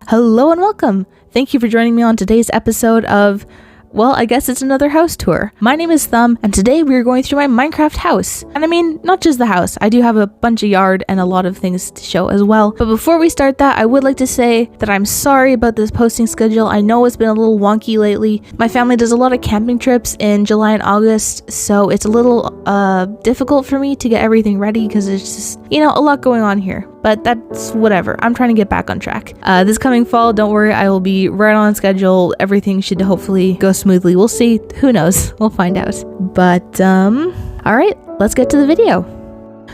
Hello and welcome! Thank you for joining me on today's episode of, well, I guess it's another house tour. My name is Thumb, and today we're going through my Minecraft house. And I mean, not just the house. I do have a bunch of yard and a lot of things to show as well. But before we start that, I would like to say that I'm sorry about this posting schedule. I know it's been a little wonky lately. My family does a lot of camping trips in July and August, so it's a little difficult for me to get everything ready because there's just, a lot going on here. But that's whatever. I'm trying to get back on track. This coming fall, don't worry, I will be right on schedule. Everything should hopefully go smoothly. We'll see. Who knows? We'll find out. But, alright, let's get to the video.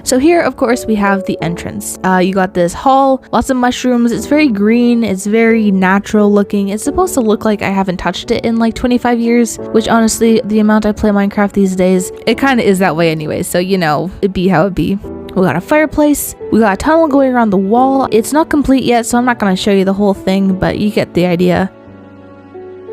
So here, of course, we have the entrance. You got this hall, lots of mushrooms. It's very green. It's very natural looking. It's supposed to look like I haven't touched it in like 25 years, which honestly, the amount I play Minecraft these days, it kind of is that way anyway. So, it be how it be. We got a fireplace, we got a tunnel going around the wall. It's not complete yet, so I'm not going to show you the whole thing, but you get the idea.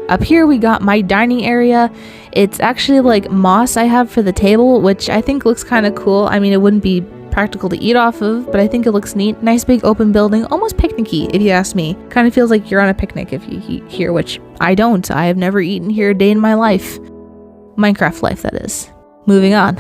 Up here we got my dining area. It's actually like moss I have for the table, which I think looks kind of cool. I mean, it wouldn't be practical to eat off of, but I think it looks neat. Nice big open building, almost picnicky if you ask me. Kind of feels like you're on a picnic if you eat here, which I don't. I have never eaten here a day in my life. Minecraft life, that is. Moving on.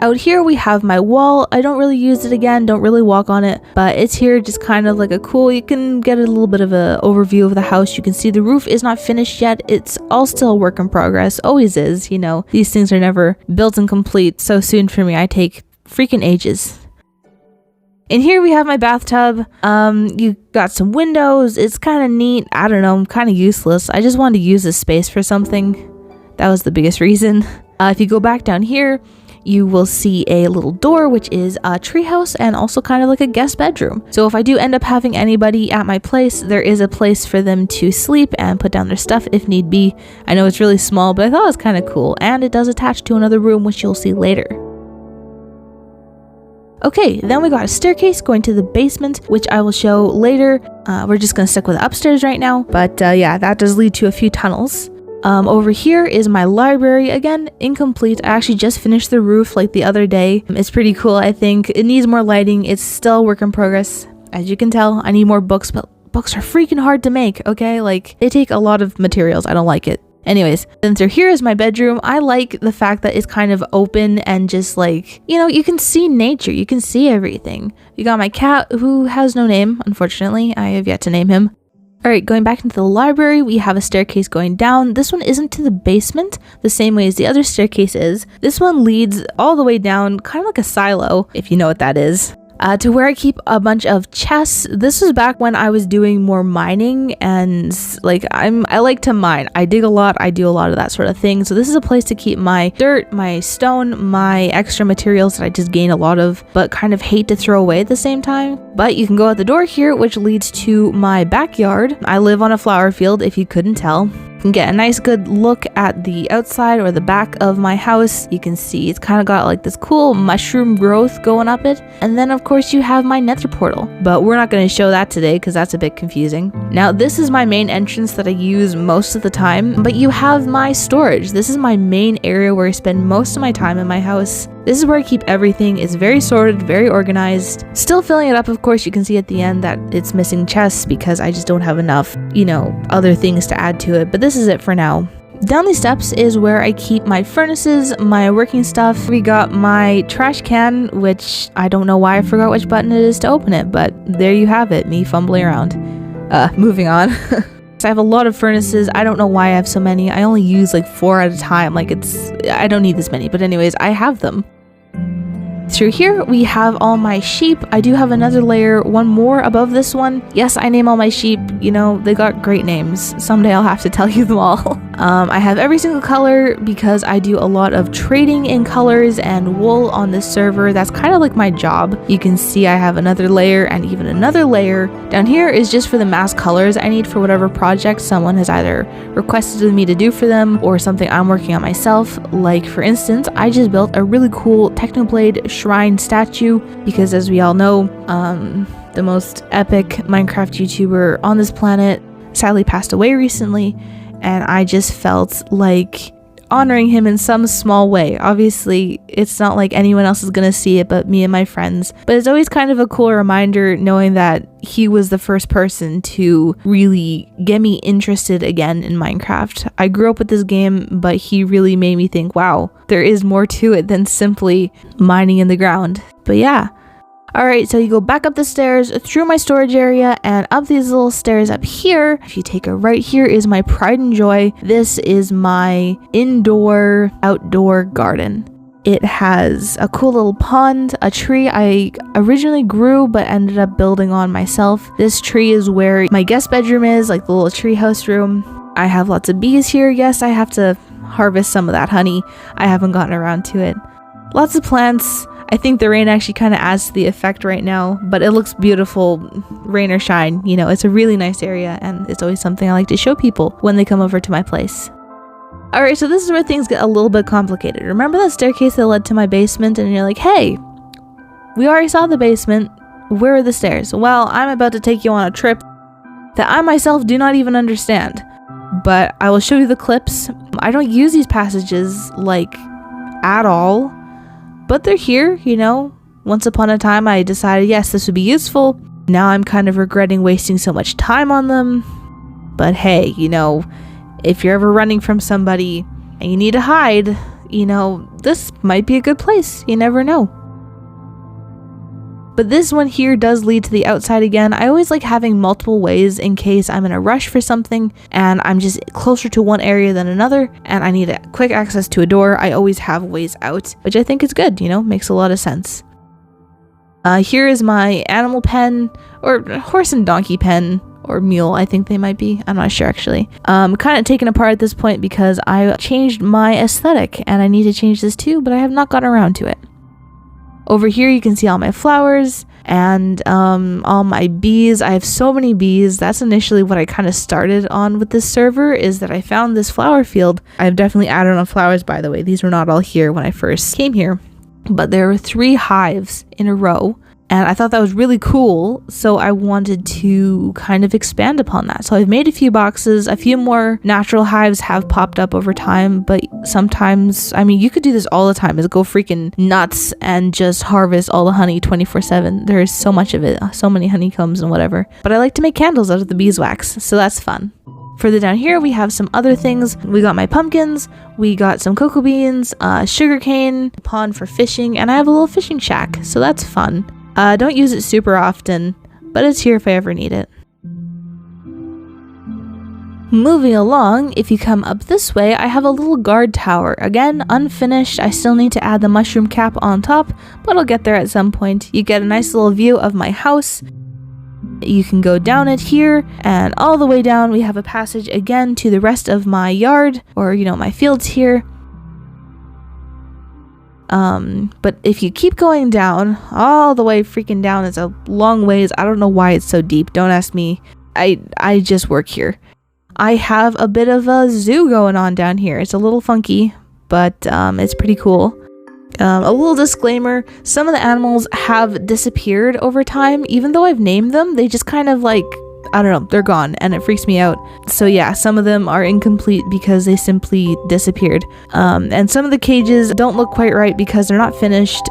Out here we have my wall. I don't really use it again, don't really walk on it, but it's here just kind of like a cool, you can get a little bit of an overview of the house. You can see the roof is not finished yet. It's all still a work in progress, always is, these things are never built and complete so soon for me. I take freaking ages. In here we have my bathtub. You got some windows. It's kind of neat. I don't know, I'm kind of useless. I just wanted to use this space for something. That was the biggest reason. If you go back down here, you will see a little door, which is a treehouse and also kind of like a guest bedroom. So if I do end up having anybody at my place, there is a place for them to sleep and put down their stuff if need be. I know it's really small, but I thought it was kind of cool, and it does attach to another room, which you'll see later. Okay, then we got a staircase going to the basement, which I will show later. We're just gonna stick with upstairs right now, but yeah, that does lead to a few tunnels. Over here is my library. Again, incomplete. I actually just finished the roof like the other day. It's pretty cool, I think. It needs more lighting. It's still a work in progress. As you can tell, I need more books, but books are freaking hard to make, okay? Like, they take a lot of materials. I don't like it. Anyways, then through here is my bedroom. I like the fact that it's kind of open and just like, you can see nature. You can see everything. You got my cat who has no name, unfortunately. I have yet to name him. Alright, going back into the library, we have a staircase going down. This one isn't to the basement the same way as the other staircase is. This one leads all the way down, kind of like a silo, if you know what that is. To where I keep a bunch of chests. This was back when I was doing more mining, and like I like to mine. I dig a lot, I do a lot of that sort of thing. So this is a place to keep my dirt, my stone, my extra materials that I just gain a lot of, but kind of hate to throw away at the same time. But you can go out the door here, which leads to my backyard. I live on a flower field, if you couldn't tell. You can get a nice good look at the outside or the back of my house. You can see it's kind of got like this cool mushroom growth going up it. And then of course you have my nether portal, but we're not going to show that today because that's a bit confusing. Now this is my main entrance that I use most of the time, but you have my storage. This is my main area where I spend most of my time in my house. This is where I keep everything. It's very sorted, very organized. Still filling it up, of course. You can see at the end that it's missing chests because I just don't have enough, other things to add to it. But this is it for now. Down these steps is where I keep my furnaces, my working stuff. We got my trash can, which I don't know why I forgot which button it is to open it, but there you have it, me fumbling around. Moving on. I have a lot of furnaces. I don't know why I have so many. I only use like 4 at a time. I don't need this many, but anyways, I have them. Through here, we have all my sheep. I do have another layer, one more above this one. Yes, I name all my sheep. They got great names. Someday I'll have to tell you them all. I have every single color because I do a lot of trading in colors and wool on this server. That's kind of like my job. You can see I have another layer and even another layer. Down here is just for the mass colors I need for whatever project someone has either requested me to do for them or something I'm working on myself. Like for instance, I just built a really cool Technoblade shrine statue because as we all know, the most epic Minecraft YouTuber on this planet sadly passed away recently, and I just felt like honoring him in some small way. Obviously, it's not like anyone else is gonna see it but me and my friends. But it's always kind of a cool reminder knowing that he was the first person to really get me interested again in Minecraft. I grew up with this game, but he really made me think, wow, there is more to it than simply mining in the ground. But yeah. Alright, so you go back up the stairs, through my storage area, and up these little stairs up here. If you take a right, here is my pride and joy. This is my outdoor garden. It has a cool little pond, a tree I originally grew but ended up building on myself. This tree is where my guest bedroom is, like the little tree house room. I have lots of bees here. Yes, I have to harvest some of that honey. I haven't gotten around to it. Lots of plants. I think the rain actually kind of adds to the effect right now, but it looks beautiful, rain or shine. You know, it's a really nice area, and it's always something I like to show people when they come over to my place. Alright, so this is where things get a little bit complicated. Remember that staircase that led to my basement, and you're like, hey, we already saw the basement, where are the stairs? Well, I'm about to take you on a trip that I myself do not even understand, but I will show you the clips. I don't use these passages, like, at all. But they're here, you know. Once upon a time I decided, yes, this would be useful. Now I'm kind of regretting wasting so much time on them. But hey, you know, if you're ever running from somebody and you need to hide, you know, this might be a good place. You never know. But this one here does lead to the outside again. I always like having multiple ways in case I'm in a rush for something and I'm just closer to one area than another and I need a quick access to a door. I always have ways out, which I think is good, you know, makes a lot of sense. Here is my animal pen, or horse and donkey pen, or mule, I think they might be. I'm not sure actually. Kind of taken apart at this point because I changed my aesthetic and I need to change this too, but I have not gotten around to it. Over here you can see all my flowers and all my bees. I have so many bees. That's initially what I kind of started on with this server, is that I found this flower field. I've definitely added on flowers, by the way. These were not all here when I first came here, but there were 3 hives in a row. And I thought that was really cool, so I wanted to kind of expand upon that. So I've made a few boxes, a few more natural hives have popped up over time, but sometimes, I mean, you could do this all the time, is go freaking nuts and just harvest all the honey 24/7. There is so much of it, so many honeycombs and whatever. But I like to make candles out of the beeswax, so that's fun. Further down here, we have some other things. We got my pumpkins, we got some cocoa beans, sugarcane, a pond for fishing, and I have a little fishing shack, so that's fun. Don't use it super often, but it's here if I ever need it. Moving along, if you come up this way, I have a little guard tower. Again, unfinished. I still need to add the mushroom cap on top, but I'll get there at some point. You get a nice little view of my house. You can go down it here, and all the way down we have a passage again to the rest of my yard, or you know, my fields here. But if you keep going down, all the way freaking down, it's a long ways. I don't know why it's so deep. Don't ask me. I just work here. I have a bit of a zoo going on down here. It's a little funky, but it's pretty cool. A little disclaimer, some of the animals have disappeared over time. Even though I've named them, they just kind of like, I don't know, they're gone, and it freaks me out. So yeah, some of them are incomplete because they simply disappeared. And some of the cages don't look quite right because they're not finished.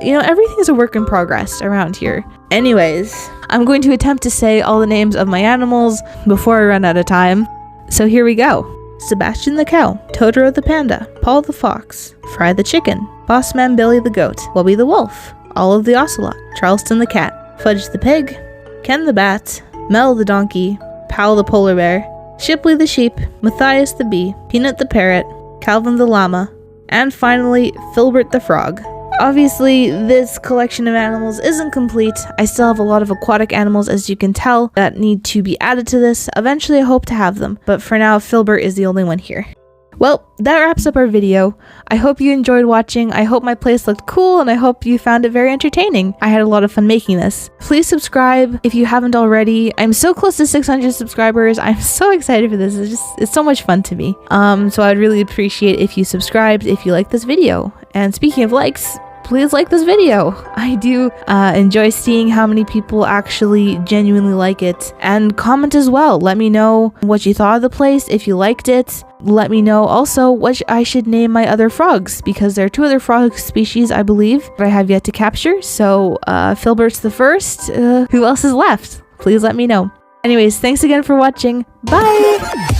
You know, everything's a work in progress around here. Anyways, I'm going to attempt to say all the names of my animals before I run out of time. So here we go. Sebastian the cow, Totoro the panda, Paul the fox, Fry the chicken, Bossman Billy the goat, Wubby the wolf, Olive the ocelot, Charleston the cat, Fudge the pig, Ken the bat, Mel the donkey, Powell the polar bear, Shipley the sheep, Matthias the bee, Peanut the parrot, Calvin the llama, and finally Filbert the frog. Obviously, this collection of animals isn't complete. I still have a lot of aquatic animals, as you can tell, that need to be added to this. Eventually I hope to have them, but for now Filbert is the only one here. Well, that wraps up our video. I hope you enjoyed watching. I hope my place looked cool, and I hope you found it very entertaining. I had a lot of fun making this. Please subscribe if you haven't already. I'm so close to 600 subscribers. I'm so excited for this. It's so much fun to me. So I'd really appreciate if you subscribed if you like this video. And speaking of likes, please like this video. I do enjoy seeing how many people actually genuinely like it. And comment as well. Let me know what you thought of the place, if you liked it. Let me know also what I should name my other frogs, because there are 2 other frog species, I believe, that I have yet to capture. So Filbert's the first. Who else is left? Please let me know. Anyways, thanks again for watching. Bye!